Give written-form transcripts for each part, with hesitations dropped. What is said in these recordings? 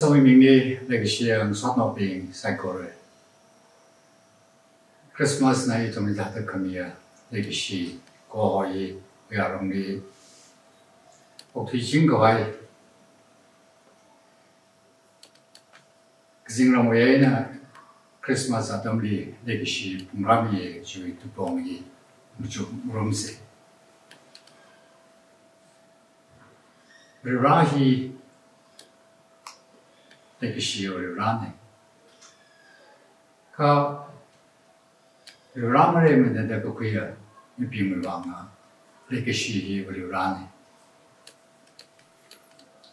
So mình đi lịch sử soát nó bình sai cổ rồi. Christmas này chúng ta đã cầm ya lịch sử có hỏi bây giờ ông đi học thí sinh có ai cái làm vậy na Christmas ở trong đi lịch sử cũng làm gìជួយtu bông gì một chút rôm se. Rahi lịch sử ở Iran này, có Iran mà mình đã có cái những phim người vàng à, lịch sử ở Iran này,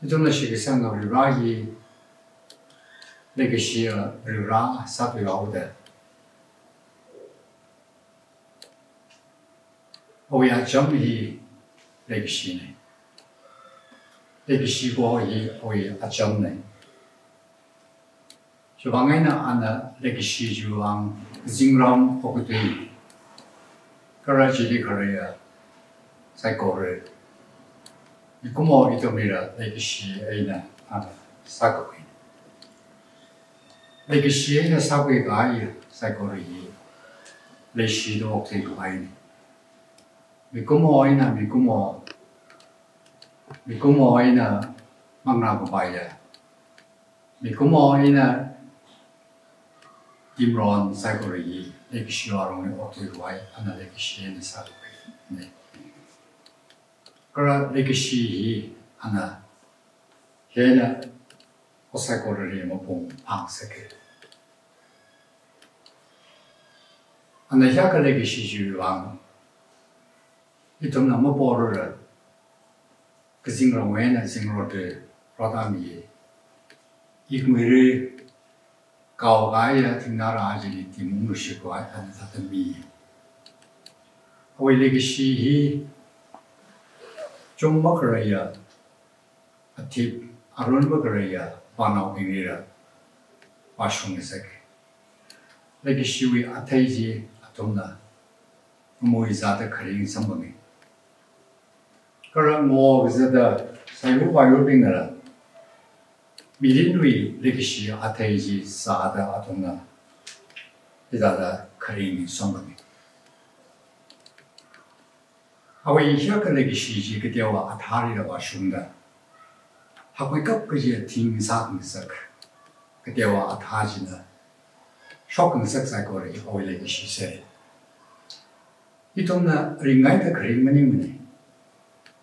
chúng ta sẽ cái sang ở Iran gì, lịch sử ở Iran sắp tới đâu đấy, ôi à chấm gì lịch sử này, lịch sử của gì ôi à chấm này. So bangay na ana lịch sử juang zingram okutui Karachi di Korea sai Korea ikumo ito mira lịch sử ay na ana sakoy lịch sử ay na sakoy ay sai Korea lịch sử do okutui ko ay ikumo ay na ikumo ay na mangna babaya ikumo ay na Imran sai Korea lịch sử arong ni okutui ko ay ana lịch sử ni sakoy ne 그런歴史 하나 해나 오사고를 뭐 방색해 하나 야가歴史 주왕 이좀 너무 보르를 그 징로 외나 징로들 로다미 이그미를 가오가야 등나라 아직이 뒤뭉무시고 하는 사람이 오이歴史 좀 먹으려야 아팁 아론 먹으려야 바나오 빙이라 와숑이색歴史위 아테이지 아tom나 모이자다 그린 선봉이 그런 뭐 그래다 사이로 바이오빙이라 미린위歴史 아테이지 사다 아tom나 이자다 그린 선봉이 아왜 이렇게歴史 그때와 아타리라고 하신다. 하고 이것까지 딩사응석 그때와 아타지나 쇼응석 사고를 오이歴史세. 이동나 링가이다 그림만이면이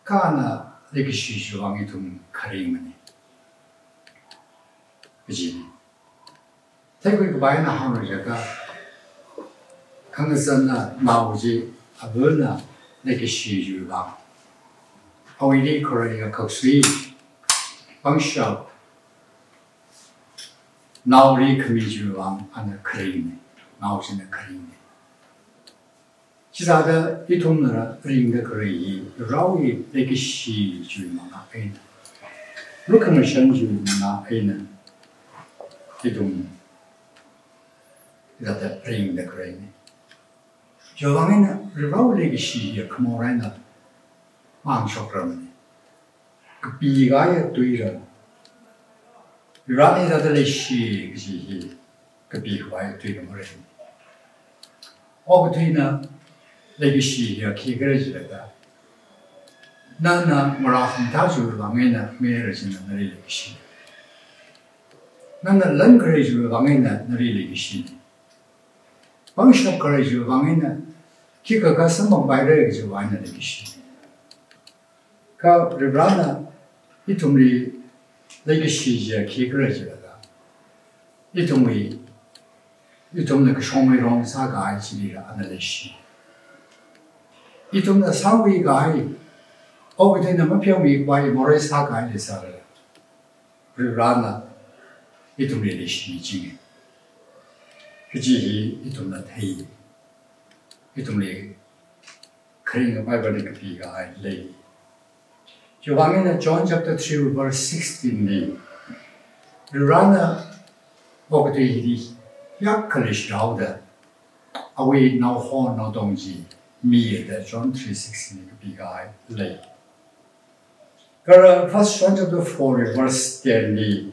가나歴史 주왕이 좀 그림만이. 그지? 대구 이거 많이 나오는 제가 강선나 나오지 아버나 lịch sử 主王，后一啲佢哋嘅曲水，幫手，鬧啲佢哋主王，安那可以呢，鬧先係可以呢。其他的一通呢，人嘅可以，繞嘅歷史主王啊，係呢，如果係神主王啊，係呢，一通，嗰啲人嘅可以呢。就話呢，繞歷史嘅咁我呢，忙熟咁，個比較也對了。繞呢啲歷史嘅係個比較也對了麼？我個對呢，歷史嘅幾個人嚟㗎？那我拉很大就話呢，咩人先能歷史？那兩個人就話呢，能歷史？幫手個人就話呢。기가 선봉 바이러에 저 와는歴史 그 리브라나 이 동리歴史제 기그를 지라다 이 동리 그 총회론 사가 아이지리라 하는歴史 이 동네 사위가 아이 어디 너무 표미 과이 모래 사가 아이사라 리브라나 이 동리歴史 중에 그지 이 동네 대이 이tum리 그린 바이블의 그 비가 아이레이. 조방에는 John chapter 3 verse 16니 루라나 오그데이리 약컬리시라우다 아웨이 나호 노동지 미에다 John 3:16니 그 비가 아이레이. 그러 first John chapter 4 verse 10니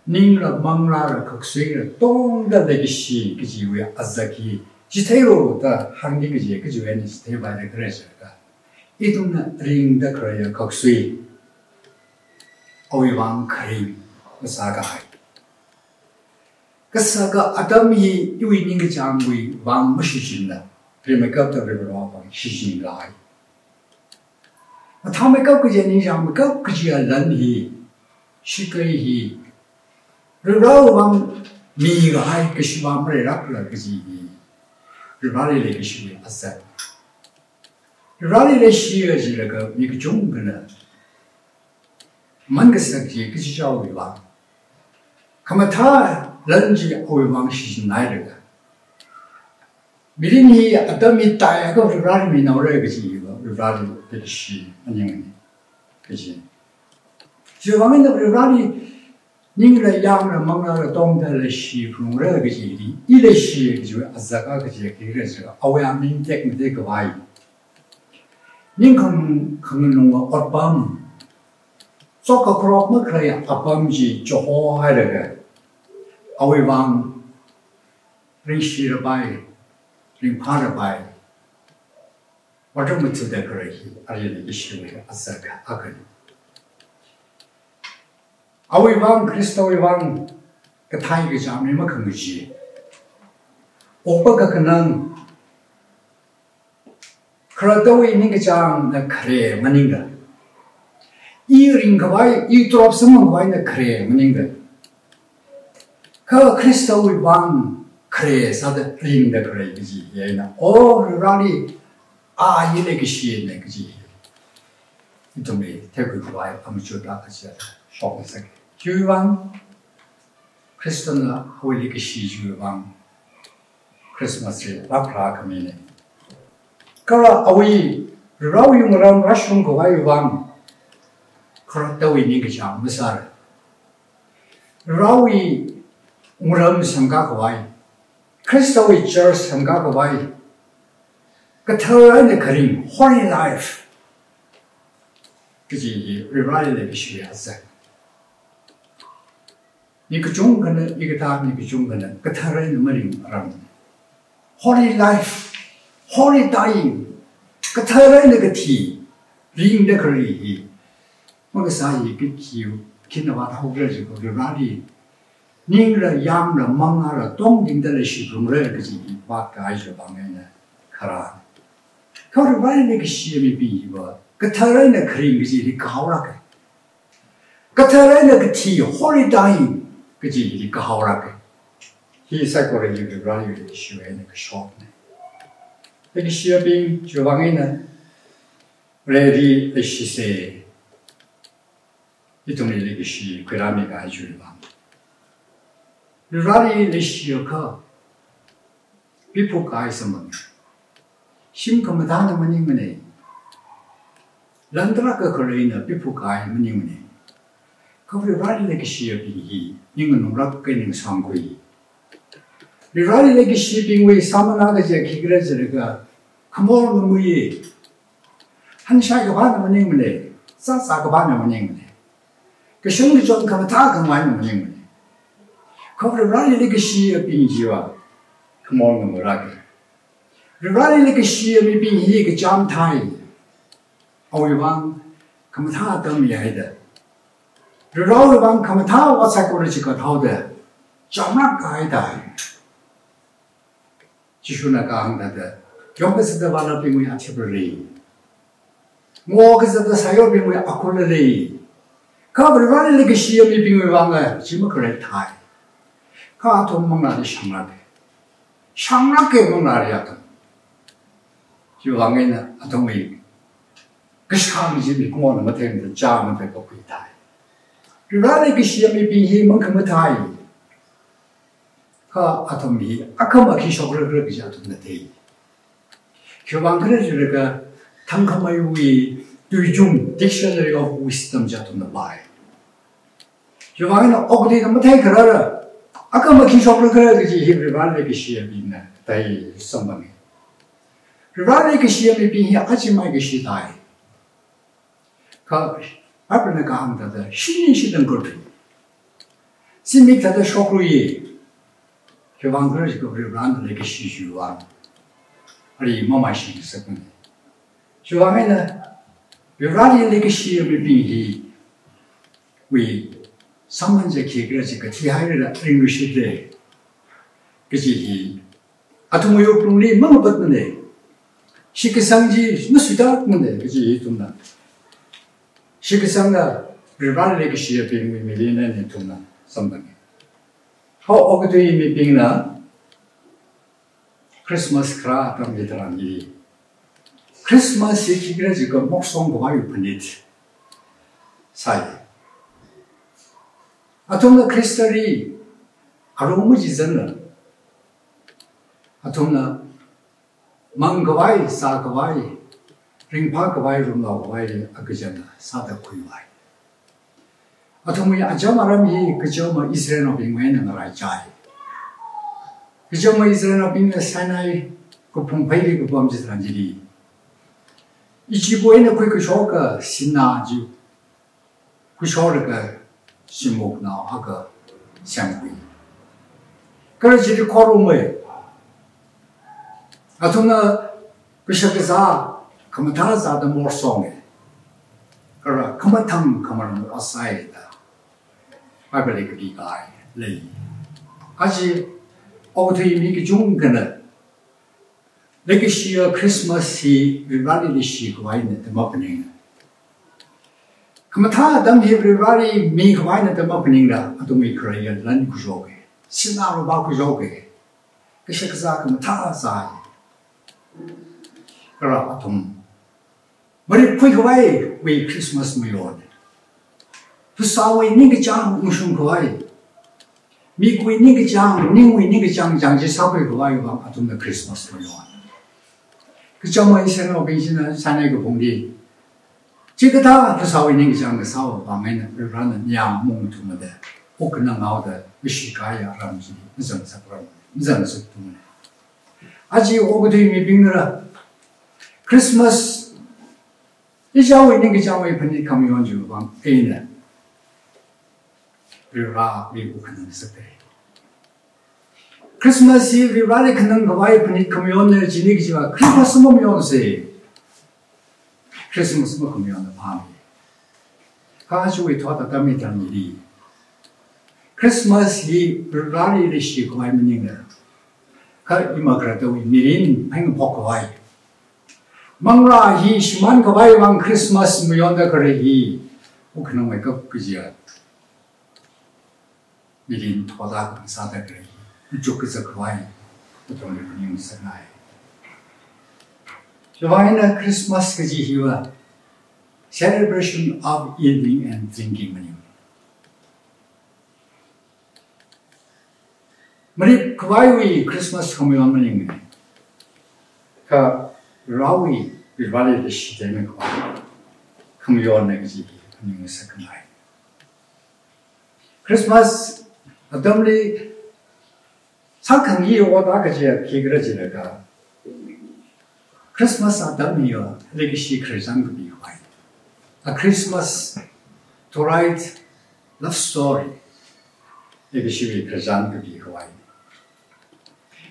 닝라 망라라 극수이라 똥다 되기시 그지 왜 아자기 지태로다 한게 그지 왜는 지태바에 그래서가 이동나 링다 그래야 극수이 어위왕 그림 사가하이 그 사가 아담이 유인인 그 장부이 왕 무시진다 그러면 껍데기로 왕 시신가 하이 다음에 껍데기 니 장부 껍데기야 란히 시거이 rau bang mi ga hai ke shi bang re rak la ke ji rali le ke shi asa rali le shi ye ji le ga mi ke jong ge na man ge sa ji ke ji jiao wi ba kama ta ren ji oi bang shi nai le ga mi ri ni adam mi ta ya ga rali mi na re ge ji ba rali le shi an yang ke ji ji bang ne rali 닝라 양라 망라라 동달레 시 풍라 그지 이레 시 그지 아자가 그지 그래서 아와야 민택 데 그와이 닝컨 컨노와 어밤 소카 크롭 마크라야 아밤지 조호 하르가 아웨방 링시르 바이 링파르 바이 와르무츠 데 그레히 아리레 이시웨 아자가 아근 아위방 그리스도위방 그 타이게 잠이면 그거지. 오빠가 그는 그러다고 있는 게 잠나 그래 뭐인가. 이링가 봐이 이 드롭스만 봐이나 그래 뭐인가. 그 그리스도위방 그래 사다 링다 그래 그지. 얘나 오라리 아 이래 그 시에 그지. 이tom에 태국 봐이 아무것도 하지 않아. 쇼크색. 주왕 크리스토나 하울리게 시주왕 크리스마스에 라프라카미네 그라 아위 라우용랑 라숑 고와이왕 그렇다고 있는 게 참 무사라 라우이 우람 생각와이 크리스토의 저 생각와이 그 터라의 그림 홀리 라이프 그지 리바이레 시야세 이거 좀 거는 이게 다 이거 좀 거는 그 타라는 말인 람 holy life holy dying 그 타라는 그티 링데 그리 뭐 사이 그 기우 기나와 하고가지고 그라리 닝라 양라 망나라 동딩들 시rum래 그지 바까이저 방에는 가라 그걸 말이 그 시험이 비고 그 타라는 그림 그지 이 가오라게 그 타라는 그티 holy dying 그지 이 가오라게 이 사고를 이거 라이브 시험에는 그 쇼네 이 시험이 주방에는 레디 시세 이 동네 이 시 그라미가 아주라 라리 리시어가 비포가 있으면 심금을 다는 문이네 란드라가 걸려있는 비포가 문이네 그걸 라리레기 시어빙이 이건 농락거리는 상고이 라리레기 시어빙의 사문하게 기그레즈가 그모르는 무이 한샤가 반은 문이네 싸싸가 반은 문이네 그 성리 좀 가면 다 그만은 문이네 그걸 라리레기 시어빙이지와 그모르는 뭐라게 라리레기 시어빙이 그 잠타이 어위방 그러면 다 덤이야 돼 르라우방 가면 다 와사고를 지가 다오대 짬락 가이다 지슈나가 한다데 경배스도 발라빙이 아치브리 뭐그서도 사요빙이 아콜레리 가브르발리게 시험이 빙이 왕아 지금 그래 타이 가 돈먹나리 샹락게 먹나리야 지 왕에는 아동이 그 상이 집이 공원은 못했는데 짜면 될 거 있다 라리 그 시험이 비히면 그만타이 가 아톰이 아까마 기쇼를 그렇게 하던데 교방 그래주니까 당카마유이 두중 딕셔너리 오브 위스덤 자던데 바이 교방에는 어디가 못해 그러라 아까마 기쇼를 그래야지 히브리발리 그 시험이 있네 다이 선방에 라리 그 시험이 비히 아지마이 그 시다이 가 앞에는 가한다다 신인 시던 거를 심미터의 쇼크루이 교황들이 그 브랜드에게 시주와 아니 뭐마시 있었군요. 교황에는 브랜드에게 시험을 비히 위 상만제 기그러지 그 티하이를 잉글리시데 그지 아토모요 프로니 뭐 받는데 시크상지 무수다 근데 그지 좀나 시크상가 브랜드에게 시험 비히 미리는 좀나 선방에 어그도 이미 빙나 크리스마스 크라 담기더라니 크리스마스 기그러지 그 목송과 유분리트 사이 아톰나 크리스탈이 아로무지잖아 아톰나 망가와이 사가와이 링파가와이 룸나와이 아그잖아 사다 쿠이와이 아톰이 아자마람이 그저 이스라엘 빙외는 나라자이 그저 이스라엘 빙외 사나이 그 봉파이 그 범죄들한지리 이 지구에는 그 쇼가 신나지 그 쇼가 신목나 하가相会 그래서 코로모에 아톰나 그 셔그사 그만타자다 모송에 그러 그만탕 그만은 어사이다 바벨이 그리가이 레이 아직 어떻게 미기 좋은 거는 내게 시어 크리스마스이 리바리리 시고 와있는 데 먹으니까 그만타 담 히브리바리 미고 와있는 데 먹으니까 아톰이 그래야 난 구조게 신나로 막 구조게 그 셔그사 그만타 사이 그러 아톰 머리 푸이고와이 왜 크리스마스 무요네 부사와이 니가장 무슨 거와이 미국이 니가장 닝위 니가장 장지 사고이 거와이 와 아톰나 크리스마스 무요네 그 점은 이스라엘 빙신은 산의 그 봉디 지금 다 부사와이 니가장 그 사고 방에는 그러는 양 몸투는데 혹은 나오다 의식가야 라면서 무슨 사고라고 무슨 소리네 아직 오고도 이미 빙느라 크리스마스 이자고 있는 게 자고 있는 가면 주방 에이네 리라 미국 하는 스페인 크리스마스 리라리 그는 거와이 분이 가면을 지내기지만 크리스마스 뭐면세 크리스마스 뭐 가면 밤에 가지고 있다 담이 되는 일이 크리스마스 리라리를 시고 하면은 그 이마그라도 미린 팽 복과이 망라 히 심한 거와이 왕 크리스마스 무연다 그래 히 그는 왜 그지야 미린 토다 사다 그래 이쪽에서 거와이 보통 이런 생각해 저와이나 크리스마스 그지 히와 celebration of eating and drinking menu 머리 그와이 크리스마스 하면 뭐니 그 라위 비발의 시대는 그와 그미원의 그지 그냥 생각해 크리스마스 어떤리 사강이 오다 그지 기그러지다가 크리스마스 아담이요 레기시 크리스찬 비와이 아 크리스마스 to write love story 레기시 크리스찬 비와이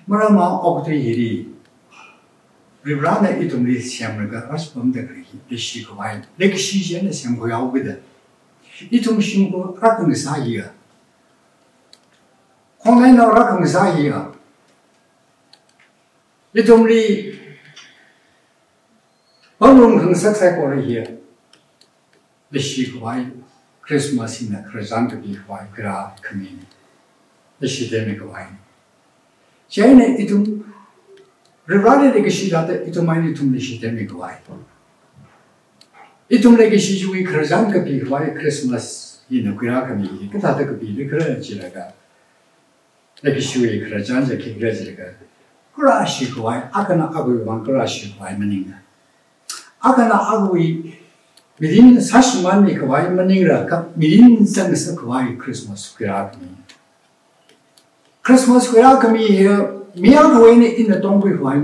뭐라마 어부터 일이 리브라네 이동리 시험을가 아스범데 그리 레시 그와이 레기시 전에 생고야오거든 이동 신고 라큰 사이야 공내나 라큰 사이야 이동리 어느 흥석사 거리야 레시 그와이 크리스마스나 크리스찬 비와이 그라 그미 레시 데메 그와이 제네 이동 리브라네 레기시라데 이동 많이 이동 레시 데메 그와이 이동 레기시 중에 크리스찬 비와이 크리스마스 이는 그라 그미 그 다들 그 비를 그러지라가 레기시의 크리스찬 제 그러지라가 그라시 그와이 아가나 아고이 왕 그라시 그와이 머닝가 아가나 아고이 미린 40만 미 그와이 머닝라 그 미린 상에서 그와이 크리스마스 그라 그미 크리스마스 그라 그미 미야고에는 있는 동부의 그와이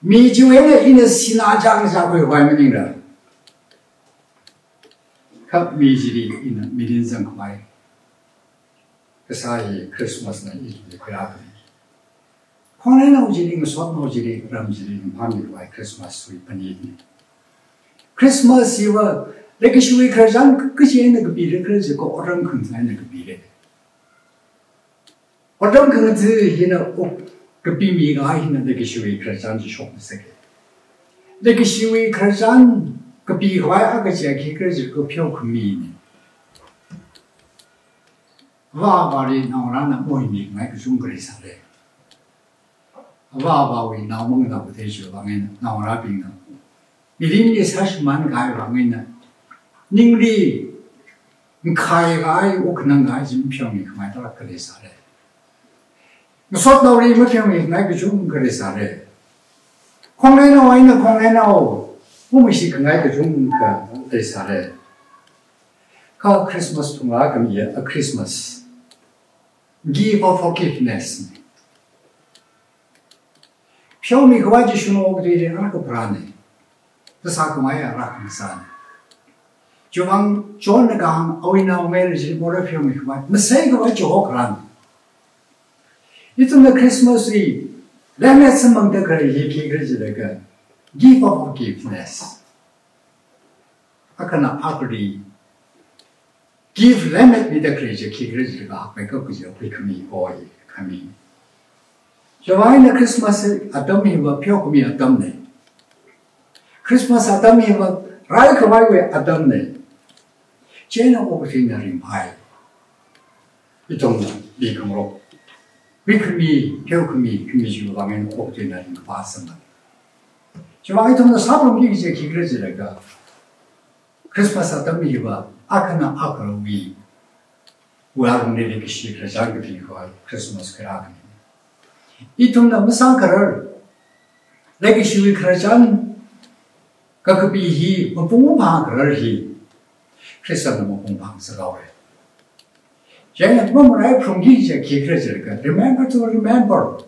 미주에는 있는 신화장사고의 그와이 그 미질이 있는 미린성 그와이 그 사이 크리스마스는 이름이 그라거든. 콩에 나오지리, 솥 나오지리, 람지리, 밤이와 크리스마스 이번이. 크리스마스와 레기시위 크라잔 끝이 있는 그 비례 그래지고 어른 큰사는 그 비례. 어른 큰지 히나 그 비미가 히나 레기시위 크라잔지 쇼크세게. 레기시위 크라잔 그 비화야 아가지야 기그러질 그 표금이니. 와바리 나오라나 모임이 그 중그리사래. 와바위 나오먹는다고 되죠. 방에는 나오라 빙나. 미림이 40만 가요 방에는. 닝리 가이가이 오크는 가이 진평이 그만 따라 그리사래. 솥나오리 뭐평이 그 중그리사래. 콩내 나와 있는 콩내 나오. 뭐시 그날 그 중가 그리사래. 그 크리스마스 동안 그럼 크리스마스. Give of forgiveness. 표미 그와지 슈노 그들이 알고 불안해. 그 사건마에 알아간사네. 조왕 존나강 어이나 오메르지 모래 표미 그와 무슨 그와지 오그란. 이쯤에 크리스마스이 레메스 먹다 그래 얘기 그러지래가 Give of forgiveness. 아까나 아버리 Give lemmet with the creature, Kigriga, make up with your picami boy, coming. Joanna Christmas Adami were Piokumi Adamne. Christmas Adami were right away Adamne. Jena overfinger in pie. You don't know, become rope. Wicumi, Piokumi, Kumiju, Ramen, Octina in the Passaman. Joanna told the Sabrum is a Kigriga. Christmas Adami were. 아까나 아까로 위 우아롱네리 기시를 장기피고 크리스마스 그라그니 이 동네 무상가를 내기 시위 그러잔 그비히 무봉방가를 히 크리스마스 무봉방스가오래 제가 뭐라이 풍기지 기그러지니까 remember to remember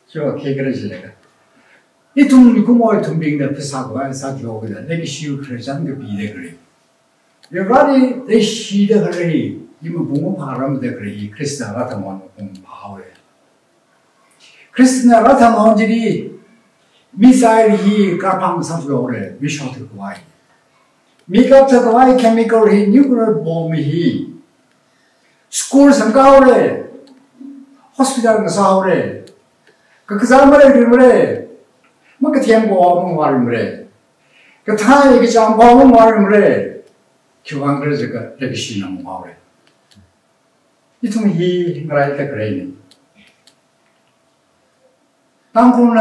저 기그러지니까 이 동네 구모의 tum빙의 비사고와 사주오거든 내기 시위 그러잔 그 비대 그래 여러분이 내 시대 그러니 이모 봉고 바라면 돼 그래 크리스나 라타만 봉 바오래 크리스나 라타만들이 미사일이 까팡 사주오래 미셔트 그와이 미갑트 그와이 케미컬이 뉴클리어 봄이 스쿨 상가오래 호스피탈 가서오래 그 사람들이 그래 뭐그 템고 말이래 그 타이 그 장고 말이래 교황 그러니까 레비시 너무 마오래. 이통이 말할 그래네. 당고는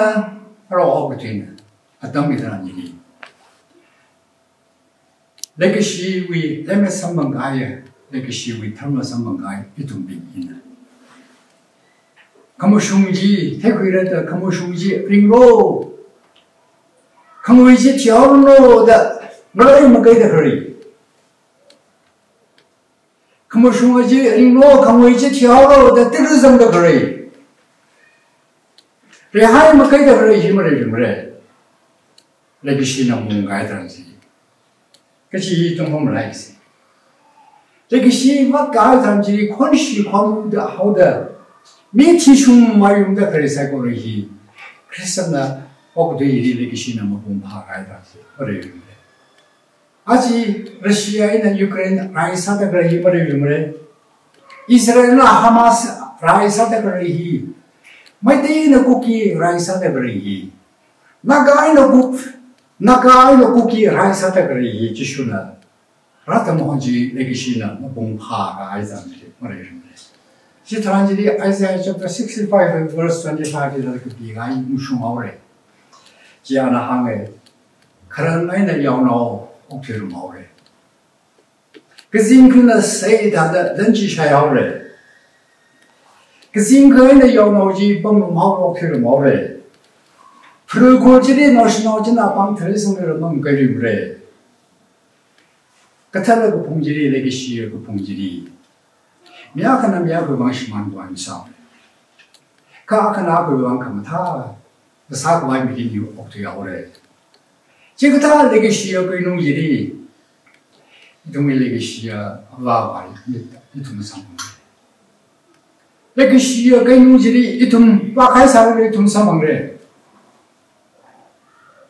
바로 어부지는 어떤이라는 일이. 레기시 위 레메스 한번 가야 레기시 위 털머스 한번 가야 이통빈이나. 가무슝지 태그이라다 가무슝지 링로 가무이지 티아르노다 너희 먹게다 그래. 가무슝지 링로 가무이지 티아르노다 뜨르성다 그래. 레하이 먹게다 그래 힘을 그래. 레기시는 뭔가 하든지. 그치 좀 보면 알겠어. 레기시 막가 하든지 권시 권무다 하다. 미티슝 마용다 그래서 그러지. 그래서 나 어그도 일이 레기시는 뭐 공부하가 하든지 어려운 거래. 아직 러시아에는 유크레인 라이사다 그러지 어려운 거래. 이스라엘은 하마스 라이사다 그러지. 마이데이는 쿠키 라이사다 그러지. 나가이는 쿠키 라이사다 그러지. 지슈나 라타 모한지 레기시는 뭐 공부하가 하든지 어려운 거래. 시트란지리 Isaiah chapter 65 verse 25에서 그 비가 무슨 지하나 항에 그런 아이는 영어 옥태로 마오래. 그 징크는 세이다다 런치샤야오래. 그 징크는 영어지 범 마오 옥태로 마오래. 프로고지리 노시노지나 방틀성으로 멍거리브래. 그타라 그 봉지리 레기시의 그 봉지리 미약하나 미약을 방심한도 아니사. 그 아까나 그 왕카면 다 사고 많이 믿기 어떻게 오래. 지금 다 레기시야 그 이놈 일이 이놈의 레기시야 와와리 이놈의 상황. 레기시 개인들이 이tum 와카이 사람이 이tum 사망래.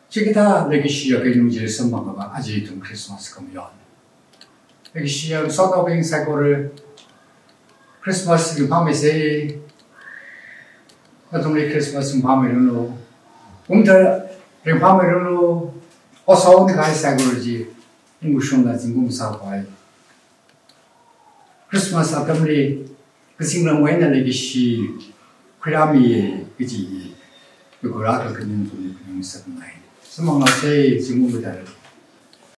지기다 레기시 개인들이 선망가 아직 이tum 크리스마스 감요. 레기시 서더빙 사고를 크리스마스 그 밤에세 어tom리 크리스마스 밤에로노 공터 그 밤에로노 어서운 가이 사고를지 인구숑나 진공사과이 크리스마스 어tom리 그 생각 뭐했나 레기시 크라미 그지 그거라도 그냥 좀 있었나요? 스마트세이 지금보다